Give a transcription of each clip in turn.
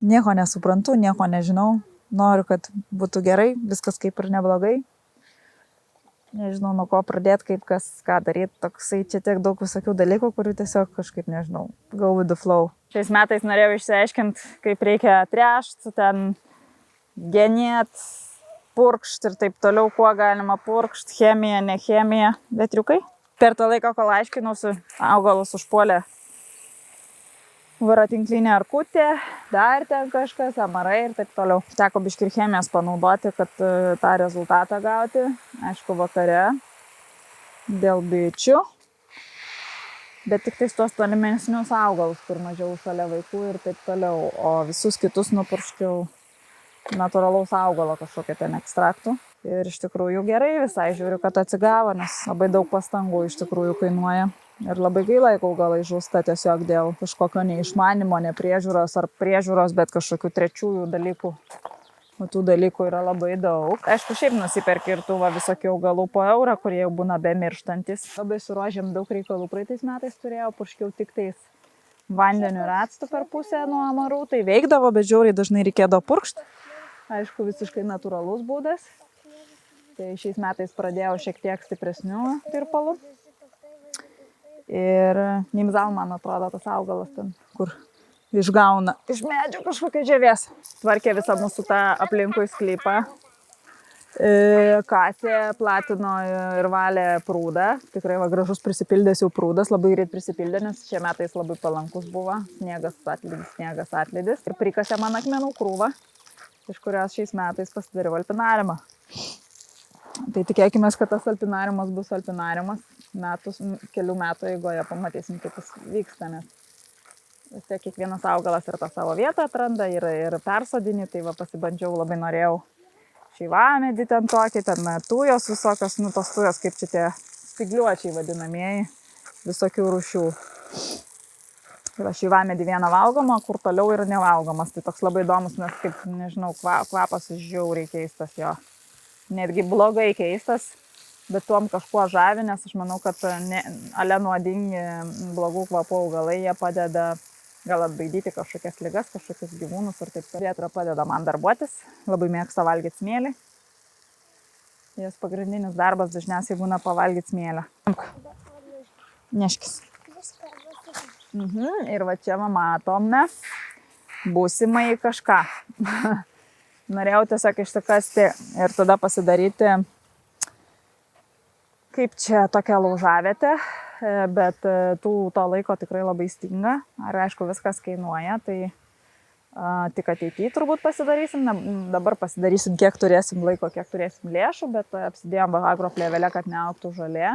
Nieko nesuprantu, nieko nežinau. Noriu, kad būtų gerai, viskas kaip ir neblogai. Nežinau, nuo ko pradėti, kaip kas, ką daryti. Toksai čia tiek daug visokių dalykų, kurių tiesiog kažkaip, nežinau, go with the flow. Šiais metais norėjau išsiaiškinti, kaip reikia tręšti, ten genėt, purkšti ir taip toliau, kuo galima purkšti, chemija, ne chemija. Bet triukai. Per tą laiką, kol aiškinausi, augalus užpuolė voratinklinė arkutė, dar ten kažkas, amarai ir taip toliau. Teko biškį ir chemijos panaudoti, kad tą rezultatą gauti. Aišku, vakare dėl bičių. Bet tik tais tuos tolimesnius augalus, kur mažiau šalia vaikų ir taip toliau. O visus kitus nupurškiau natūralaus augalo kažkokią ten ekstraktų. Ir iš tikrųjų gerai visai žiūriu, kad atsigavo, nes labai daug pastangų iš tikrųjų kainuoja. Ir labai gaila, jeigu augalai žūsta tiesiog dėl kažkokio neišmanimo, nepriežiūros ar priežiūros, bet kažkokių trečiųjų dalykų. O tų dalykų yra labai daug. Aišku, šiaip nusiperki ir tų visokių augalų po eurą, kurie jau būna bemirštantis. Labai su rožėm daug reikalų praeitais metais turėjau, purškiau tik tais vandeniu ir actu per pusę nuo amarų. Tai veikdavo, bet žiauriai dažnai reikėdavo purkšti. Aišku, visiškai natūralus būdas. Tai šiais metais pradėjau šiek tiek stipresnių tirpalų. Ir Nimzal, man atrodo, tas augalas ten, kur išgauna iš medžių kažkokią žievės. Tvarkė visą mūsų tą aplinkui sklypą. Kasė, platino ir valė prūdą. Tikrai gražus prisipildęs jau prūdas, labai greit prisipildė, nes šie metais labai palankus buvo. Sniegas atlydis. Ir prikasė man akmenų krūvą, iš kurios šiais metais pasidariau alpinariumą. Tai tikėkime, kad tas alpinariumas bus alpinariumas. Kelių metų eigoje pamatysim, kaip jis vyksta, nes vis tiek kiekvienas augalas ir tą savo vietą atranda ir persodinį, tai pasibandžiau, labai norėjau šeivamedį ten tokį, ten tujos visokios, tos tujos, kaip čia tie spigliuočiai vadinamieji, visokių rūšių. Yra šeivamedį vieną valgomą, kur toliau yra nevalgomas, tai toks labai įdomus, nes kaip, nežinau, kvapas žiauriai keistas jo, netgi blogai keistas. Bet tuom kažkuo žavi, nes aš manau, kad ale nuodingi blogų kvapų augalai, jie padeda gal atbaidyti kažkokias ligas, kažkokius gyvūnus ir taip. Vėtra padeda man darbuotis, labai mėgsta valgyti smėlį. Jos pagrindinis darbas dažniausiai būna pavalgyti smėlę. Neškis. Ir va čia matome būsimai kažką. Norėjau tiesiog išsikasti ir tada pasidaryti kaip čia tokia laužavietė, bet to laiko tikrai labai stinga. Ir aišku, viskas kainuoja, tai tik ateityje turbūt pasidarysim. Dabar pasidarysim, kiek turėsim laiko, kiek turėsim lėšų, bet apsidėjom agroplėvelę, kad neaugtų žolė.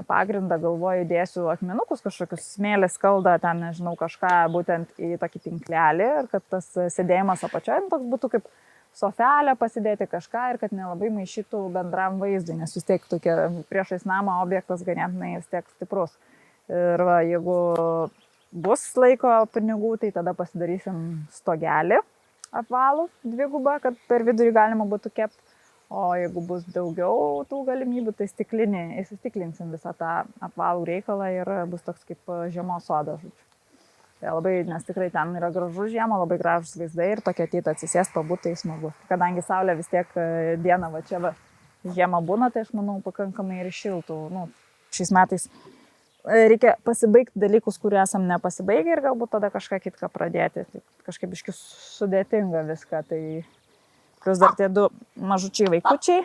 Pagrindą galvoju dėsiu akmenukus, kažkokius smėlės skaldą, ten nežinau kažką būtent į tokį tinklelį ir kad tas sėdėjimas apačioje toks būtų kaip sofelę pasidėti kažką ir kad nelabai maišytų bendram vaizdui, nes vis tiek tokia priešais namą objektas ganėtinai vis tiek stiprus. Ir jeigu bus laiko pinigų, tai tada pasidarysim stogelį apvalų dvigubą, kad per vidurį galima būtų kepti. O jeigu bus daugiau tų galimybių, tai įsistiklinsim visą tą apvalų reikalą ir bus toks kaip žiemos sodas. Labai, nes tikrai ten yra gražu žiemą, labai gražus vaizdai ir tokia ateita atsisės pabūt, tai smagu. Kadangi saulė vis tiek dieną žiemą būna, tai aš manau pakankamai ir šiltų. Šiais metais reikia pasibaigti dalykus, kuriuos esam nepasibaigę ir galbūt tada kažką kitką pradėti. Tai kažkaip biškį sudėtinga viską. Tai plus dar tie du mažučiai vaikučiai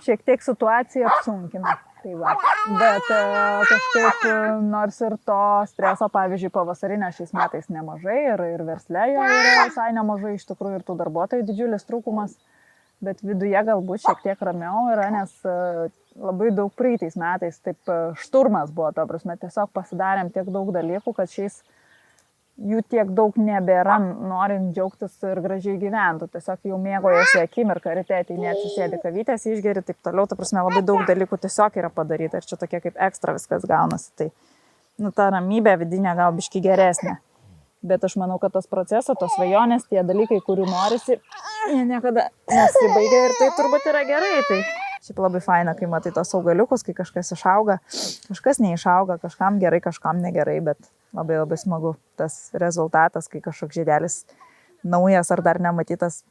šiek tiek situaciją apsunkina. Tai va. Bet kažkaip nors ir to streso, pavyzdžiui, pavasarinio šiais metais nemažai ir versle jo yra visai nemažai, iš tikrųjų ir tų darbuotojų didžiulis trūkumas, bet viduje galbūt šiek tiek ramiau yra, nes labai daug praeitais metais taip šturmas buvo, ta prasme, tiesiog pasidarėm tiek daug dalykų, kad šiais jų tiek daug nebėra, norint džiaugtis ir gražiai gyventų. Tiesiog jau mėgojasi akimirką, ryte ateini atsisėdi kavytės, išgeri, taip toliau. Ta prasme, labai daug dalykų tiesiog yra padaryta ir čia tokie kaip ekstra viskas gaunasi. Tai, ta ramybė vidinė gal biški geresnė. Bet aš manau, kad tas procesas, tos svajonės, tie dalykai, kurių norisi, jie niekada nesibaigia ir tai turbūt yra gerai. Tai šiaip labai faina, kai matai tos augaliukus, kai kažkas išauga, kažkas neišauga, kažkam gerai, kažkam negerai, bet labai labai smagu tas rezultatas, kai kažkoks žiedelis naujas ar dar nematytas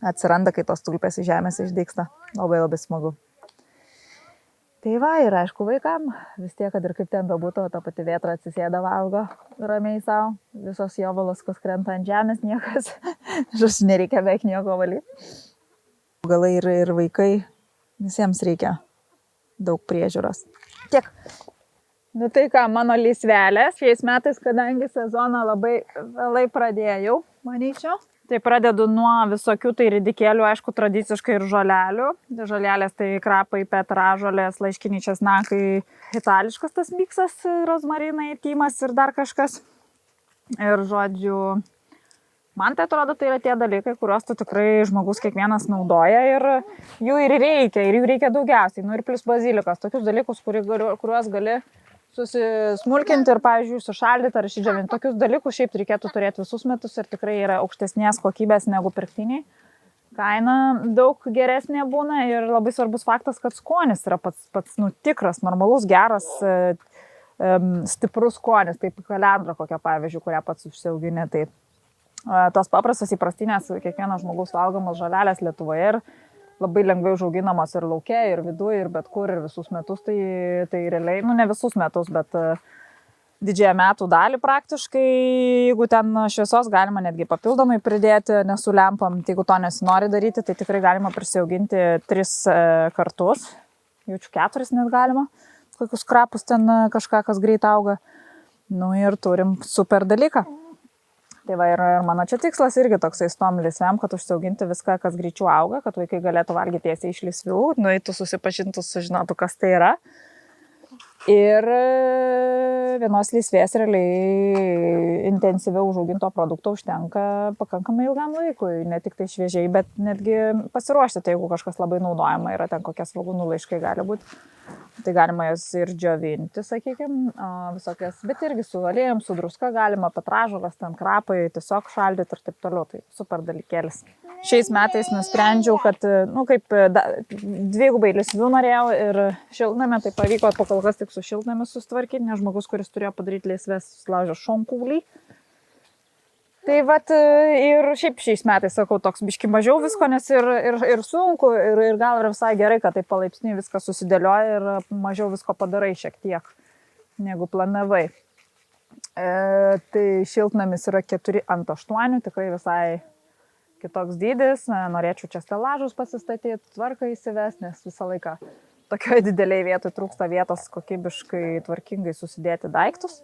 atsiranda, kai tos tulpės iš žemės išdygsta. Labai labai smagu. Tai va, ir aišku vaikam, vis tiek, kad ir kaip ten bebūtų, ta pati vėtra atsisėda valgo ramiai savo, visos jo valaskos krenta ant žemės, niekas, žus nereikia beveik nieko valyti. Augalai ir vaikai, visiems reikia daug priežiūros. Tiek. Nu tai ką, mano lysvelės, šiais metais, kadangi sezoną labai vėlai pradėjau, manyčiau. Tai pradedu nuo visokių tai ridikėlių, aišku, tradiciškai ir žolelių. Žolelės tai krapai, petražolės, laiškiniai česnakai, itališkas tas miksas, rozmarinai, tymas ir dar kažkas. Ir žodžiu, man tai atrodo, tai yra tie dalykai, kuriuos tu tikrai žmogus kiekvienas naudoja ir jų jų reikia daugiausiai. Nu ir plus bazilikas, tokius dalykus, kuriuos gali susismulkinti ir, pavyzdžiui, sušaldyti ar išdžiovinti. Tokius dalykus šiaip reikėtų turėti visus metus ir tikrai yra aukštesnės kokybės negu pirktiniai. Kaina daug geresnė būna ir labai svarbus faktas, kad skonis yra pats tikras, normalus, geras, stiprus skonis, taip kalendra kokia, pavyzdžiui, kurią pats užsiauginė. Tai tos paprastos įprastinės kiekvienas žmogus valgomos žolelės Lietuvoje ir labai lengvai užauginamos ir lauke, ir viduje, ir bet kur, ir visus metus, tai realiai, nu ne visus metus, bet didžiąją metų dalį praktiškai, jeigu ten šviesos galima netgi papildomai pridėti, nesu lempam, tai jeigu to nesinori daryti, tai tikrai galima prisiauginti 3 kartus, jaučiu 4 net galima, kokius krapus ten kažką, kas greit auga, nu ir turim super dalyką. Tai va ir mano čia tikslas irgi toksai su tom lysvėm, kad užsiauginti viską, kas greičiau auga, kad vaikai galėtų valgyti tiesiai iš lysvių, nueitų susipažintų, sužinotų, kas tai yra. Ir vienos lysvės realiai intensyviau užauginto produkto užtenka pakankamai ilgam laikui, ne tik tai šviežiai, bet netgi pasiruošti, tai jeigu kažkas labai naudojama yra, ten kokie svogūnų laiškai gali būti. Tai galima jas ir džiovinti, sakykime, visokias, bet irgi su aliejum, su druska galima, petražoles, ten krapai, tiesiog šaldyti ir taip toliau, tai super dalykėlis. Šiais metais nusprendžiau, kad, nu, kaip dvigubai lysvių norėjau ir šiltnamį, tai pavyko kol kas tik su šiltnamiu susitvarkyti, nes žmogus, kuris turėjo padaryti lysves, susilaužė šonkauliai. Tai vat ir šiaip šiais metais, sakau, toks biški mažiau visko, nes ir sunku, ir gal ir visai gerai, kad taip palaipsniui viskas susidėlioja ir mažiau visko padarai šiek tiek, negu planavai. Tai šiltnamis yra 4:8, tikrai visai kitoks dydis, norėčiau čia stelažus pasistatyti, tvarką įsivesti, nes visą laiką tokioje didelėje vietoje trūksta vietos kokybiškai, tvarkingai susidėti daiktus.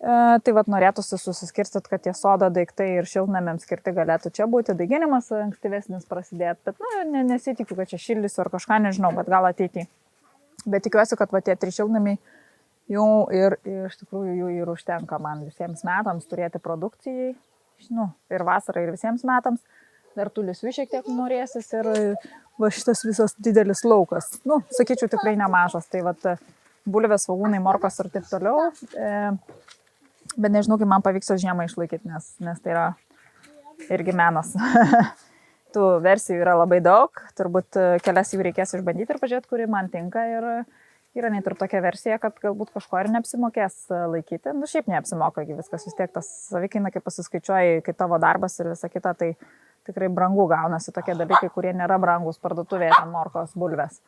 Tai vat norėtųsi susiskirstyti, kad tie sodo daiktai ir šiltnamiams skirti galėtų čia būti, daiginimas ankstyvesnis prasidėti, bet nesitikiu, kad čia šildysiu ar kažką, nežinau, bet gal ateity. Bet tikiuosi, kad va tie 3 šiltnamiai jau ir iš tikrųjų jų ir užtenka man visiems metams turėti produkcijai, nu, ir vasarai, ir visiems metams. Dar tų lysvių šiek tiek norėsis ir va šitas visas didelis laukas, nu, sakyčiau, tikrai nemažas, tai vat bulvės, svogūnai, morkos ir taip toliau. Bet nežinau, kaip man pavyks žiemą išlaikyti, nes tai yra irgi menas. Tų versijų yra labai daug, turbūt kelias jų reikės išbandyti ir pažiūrėti, kuri man tinka. Ir yra net ir tokia versija, kad galbūt kažko ir neapsimokės laikyti. Nu šiaip neapsimoka, viskas vis tiek tas savikaina, kai pasiskaičiuoji, kai tavo darbas ir visa kita, tai tikrai brangu gaunasi tokie dalykai, kurie nėra brangus parduotuvėje, ten morkos, bulvės.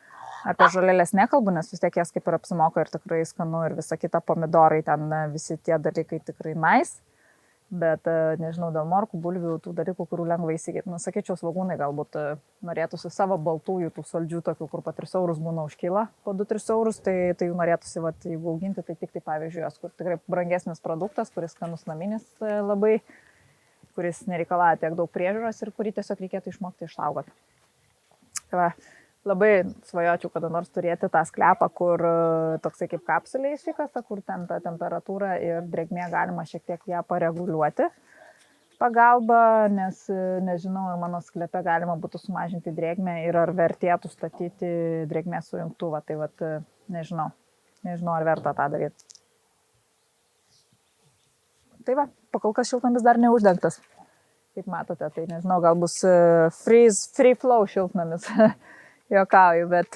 Apie žolelės nekalbu, nes vis tiek jas kaip ir apsimoka ir tikrai skanu ir visa kita, pomidorai, ten visi tie dalykai tikrai nice. Bet nežinau, dėl morkų, bulvių, tų dalykų, kurių lengva įsigyti. Nu, sakyčiau, svogūnai galbūt norėtųsi savo baltųjų, tų saldžių tokių, kur po 3 eurus būna užkyla, po 2-3 eurus, tai jų norėtųsi, vat, jeigu auginti, tai tik tai pavyzdžiui, jos, kur tikrai brangesnis produktas, kuris skanus naminis labai, kuris nereikalauja tiek daug priežiūros ir kurį tiesiog reikėtų išmokti išsaugoti. Tai va, labai svajočiau kada nors turėti tą sklepą, kur toksai kaip kapsulė įsikasa, kur ten ta temperatūra ir drėgmė galima šiek tiek ją pareguliuoti pagalba, nes nežinau, ar mano sklepe galima būtų sumažinti drėgmę ir ar vertėtų statyti drėgmės sujungtuvą. Tai vat, nežinau, ar verta tą daryti. Tai va, pakol kas šiltnamis dar neuždengtas. Kaip matote, tai nežinau, gal bus free flow šiltnamis. Jokauju, bet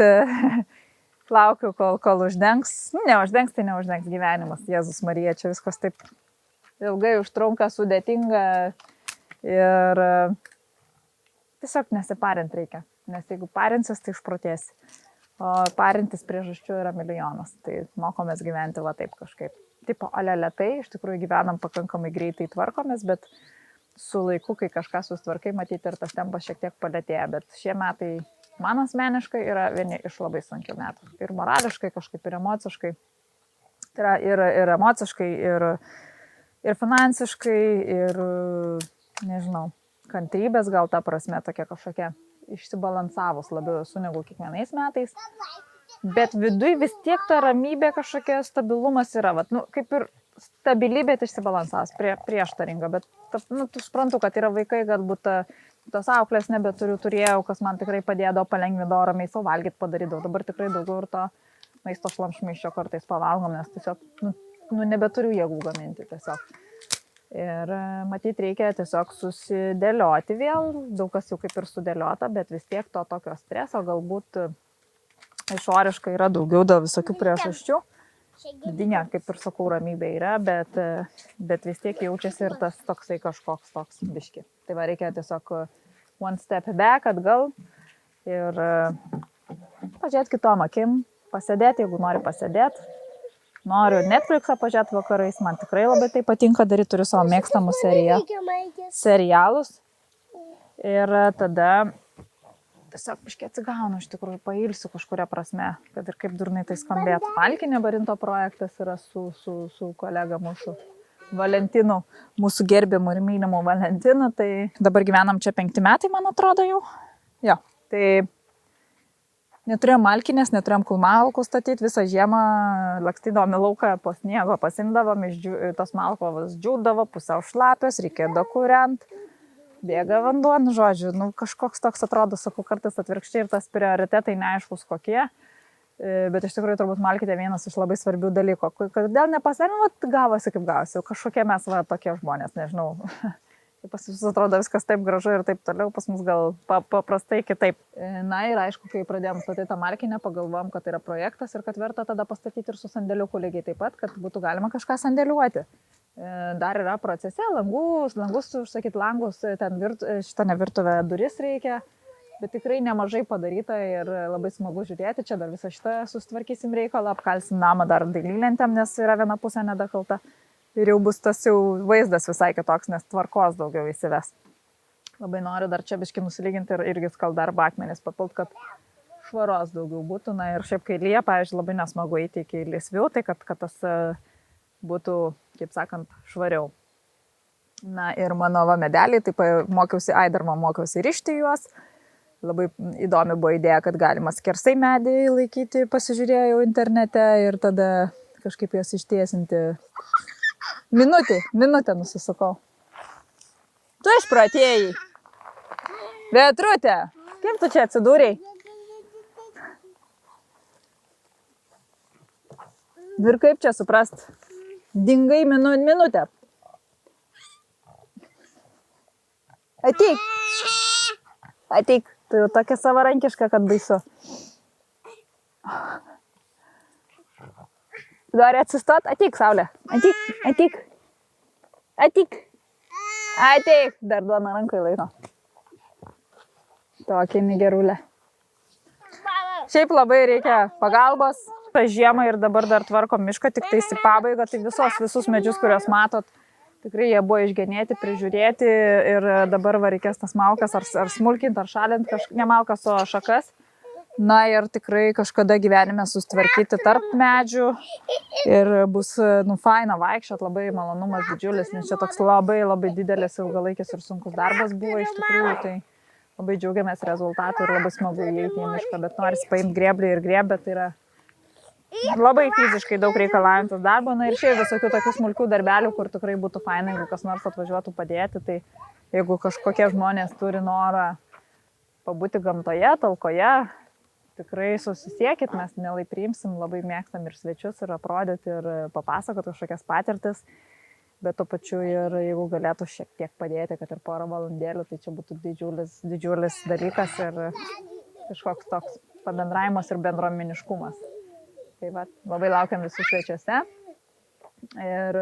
laukiu, kol uždengs. Nu, neuždengs, tai neuždengs gyvenimas. Jėzus Marija, čia viskas taip ilgai užtrunka, sudėtinga ir tiesiog nesiparint reikia. Nes jeigu parinsis, tai išprotėsi. O parintis priežasčių yra milijonas. Tai mokomės gyventi va taip kažkaip. Tipo, aleletai, iš tikrųjų gyvenam pakankamai greitai tvarkomės, bet su laiku, kai kažką susitvarkai, matyti ir tas tempas šiek tiek palėtėja. Bet šie metai man asmeniškai yra vieni iš labai sunkių metų. Ir morališkai, kažkaip ir emociškai. Tai yra ir emociškai, ir finansiškai, ir, nežinau, kantrybės gal ta prasme tokia kažkokia išsibalansavus labiau esu negu kiekvienais metais. Bet viduj vis tiek ta ramybė kažkokia stabilumas yra. Vat, nu, kaip ir stabili, bet išsibalansavus, prieštaringa. Bet tu suprantu, kad yra vaikai, galbūt tos auklės turėjau, kas man tikrai padėdavo, palengvindavo, ramiai savo valgyti padarydavo. Dabar tikrai daugiau ir to maisto šlamšmaiščio kartais pavalgom, nes tiesiog nebeturiu jėgų gaminti tiesiog. Ir matyti reikia tiesiog susidėlioti vėl, daug kas jau kaip ir sudėliota, bet vis tiek to tokio streso galbūt išoriškai yra daugiau dėl visokių priežasčių. Vidinė, kaip ir sakau, ramybė yra, bet vis tiek jaučiasi ir tas toksai kažkoks toks biški. Tai va reikia tiesiog one step back, atgal ir pažiūrėti kitom akim, pasėdėti, jeigu nori pasėdėti. Noriu Netflixą pažiūrėti vakarais, man tikrai labai tai patinka daryti, turiu savo mėgstamų serialus. Ir tada tiesiog biškai atsigaunu, iš tikrųjų pailsiu kažkuria prasme, kad ir kaip durnai tai skambėtų. Malkinė Barinto projektas yra su kolega mūsų Valentinu, mūsų gerbiamu ir mylimu Valentinu. Tai dabar gyvenam čia 5 metai, man atrodo jau. Jo, tai neturėjom malkinės, neturėjom kulmalkų statyti, visą žiemą lakstydavom į lauką po sniego, pasimdavom, tos malkovas džiūdavo, pusiau šlapios, reikėjo kūrent, bėga vanduo, žodžiu, kažkoks toks atrodo, sakau, kartais atvirkščiai ir tas prioritetai neaiškus kokie, bet iš tikrųjų turbūt malkite vienas iš labai svarbių dalykų. Kodėl nepasėmė, gavosi kaip gavosi, kažkokie mes tokie žmonės, nežinau. Pas visus atrodo viskas taip gražu ir taip toliau, pas mus gal paprastai kitaip. Na ir aišku, kai pradėjom statyti tą markinę, pagalvom, kad tai yra projektas ir kad verta tada pastatyti ir su sandėliuku lygiai taip pat, kad būtų galima kažką sandėliuoti. Dar yra procese, langus užsakyti langus, šitą nevirtuvę duris reikia, bet tikrai nemažai padaryta ir labai smagu žiūrėti. Čia dar visą šitą sustvarkysim reikalą, apkalsim namą dar dailylentėm, nes yra viena pusė nedakalta. Ir jau bus tas jau vaizdas visai kitoks, nes tvarkos daugiau įsives. Labai noriu dar čia biškį nusilyginti ir irgi skaldarbą akmenis papilt, kad švaros daugiau būtų. Na ir šiaip kai lyja, pavyzdžiui, labai nesmagu eiti iki laisviau, tai kad tas būtų, kaip sakant, švariau. Na ir mano medeliai, taip mokiausi rišti juos. Labai įdomi buvo idėja, kad galima skersai medį laikyti, pasižiūrėjau internete ir tada kažkaip juos ištiesinti. Minutę nusisukau. Tu išpratėjai. Beatrutė, kaip tu čia atsidūrei? Ir kaip čia suprast? Dingai minutę. Ateik. Tu jau tokia savarankiška, kad baisu. Nori atsistot? Ateik, Saulė. Ateik. Dar duona rankai laiko. Tokia negerulė. Šiaip labai reikia pagalbos. Žiemą ir dabar dar tvarkom mišką, tik tais į pabaigą. Tai visus medžius, kuriuos matot, tikrai jie buvo išgenėti, prižiūrėti. Ir dabar reikės tas malkas ar smulkinti, ar šalinti, ne malkas, o šakas. Na ir tikrai kažkada gyvenime sustvarkyti tarp medžių ir bus, faina vaikščiot, labai malonumas didžiulis, nes čia toks labai didelis, ilgalaikis ir sunkus darbas buvo iš tikrųjų, tai labai džiaugiamės rezultatų ir labai smagu įeiti į mišką, bet norisi paimti grėblį ir grėbę, tai yra labai fiziškai daug reikalaujantis darbo, na ir šiaip visokių tokių smulkių darbelių, kur tikrai būtų faina, jeigu kas nors atvažiuotų padėti, tai jeigu kažkokie žmonės turi norą pabūti gamtoje, talkoje, tikrai susisiekit, mes mielai priimsim, labai mėgstam ir svečius, ir aprodyti, ir papasakoti kažkokias patirtis, bet to pačiu ir jeigu galėtų šiek tiek padėti, kad ir porą valandėlių, tai čia būtų didžiulis dalykas ir kažkoks toks pabendravimas ir bendruomeniškumas. Tai va, labai laukiam visų svečiuose. Ir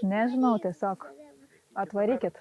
nežinau, tiesiog atvarykit.